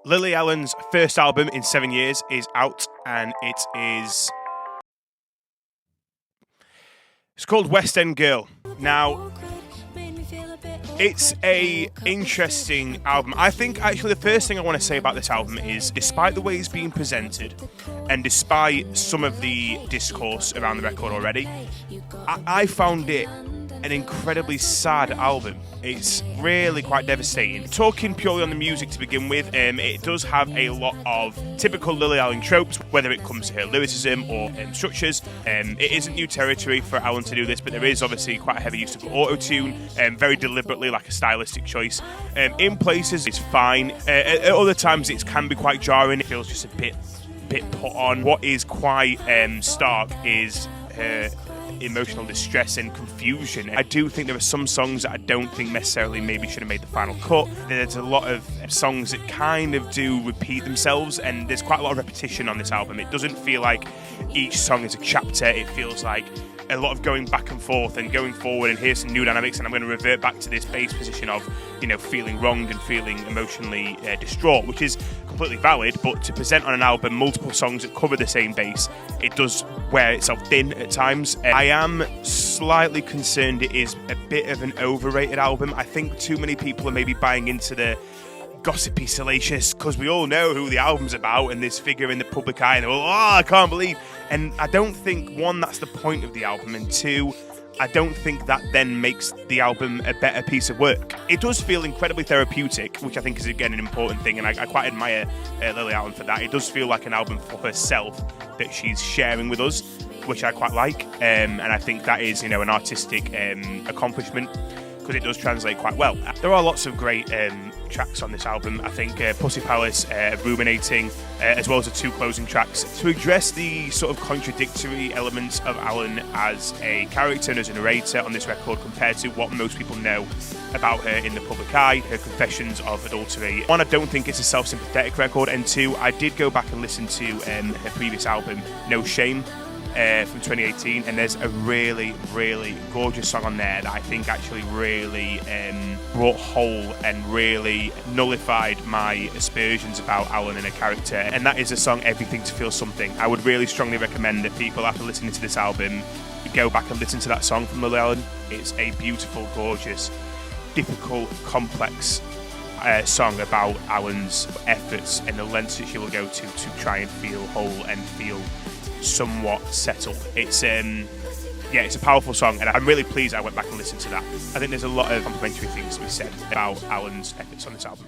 Lily Allen's first album in 7 years is out, and it's called West End Girl. Now, it's a interesting album. I think actually the first thing I want to say about this album is, despite the way it's being presented, and despite some of the discourse around the record already, I found it an incredibly sad album. It's really quite devastating. Talking purely on the music to begin with, it does have a lot of typical Lily Allen tropes, whether it comes to her lyricism or structures. It isn't new territory for Allen to do this, but there is obviously quite a heavy use of auto-tune, very deliberately, like a stylistic choice. In places it's fine, at other times it can be quite jarring. It feels just a bit put on. What is quite stark is her emotional distress and confusion. I do think there are some songs that I don't think necessarily maybe should have made the final cut. There's a lot of songs that kind of do repeat themselves, and there's quite a lot of repetition on this album. It doesn't feel like each song is a chapter. It feels like a lot of going back and forth and going forward, and here's some new dynamics, and I'm going to revert back to this base position of, feeling wronged and feeling emotionally distraught, which is completely valid. But to present on an album multiple songs that cover the same base, it does wear itself thin at times. I am slightly concerned it is a bit of an overrated album. I think too many people are maybe buying into the gossipy, salacious, because we all know who the album's about and this figure in the public eye, and they're all, I can't believe. And I don't think, one, that's the point of the album, and two, I don't think that then makes the album a better piece of work. It does feel incredibly therapeutic, which I think is, again, an important thing, and I quite admire Lily Allen for that. It does feel like an album for herself that she's sharing with us, which I quite like, and I think that is, an artistic accomplishment, because it does translate quite well. There are lots of great tracks on this album. I think Pussy Palace, Ruminating, as well as the two closing tracks, to address the sort of contradictory elements of Allen as a character and as a narrator on this record compared to what most people know about her in the public eye, her confessions of adultery. One, I don't think it's a self-sympathetic record, and two, I did go back and listen to her previous album, No Shame, from 2018, and there's a really, really gorgeous song on there that I think actually really brought whole and really nullified my aspersions about Allen and her character, and that is the song Everything to Feel Something. I would really strongly recommend that people, after listening to this album, go back and listen to that song from Lily Allen. It's a beautiful, gorgeous, difficult, complex song about Allen's efforts and the lengths that she will go to try and feel whole and feel somewhat settled. It's a powerful song, and I'm really pleased I went back and listened to that. I think there's a lot of complimentary things to be said about Allen's efforts on this album.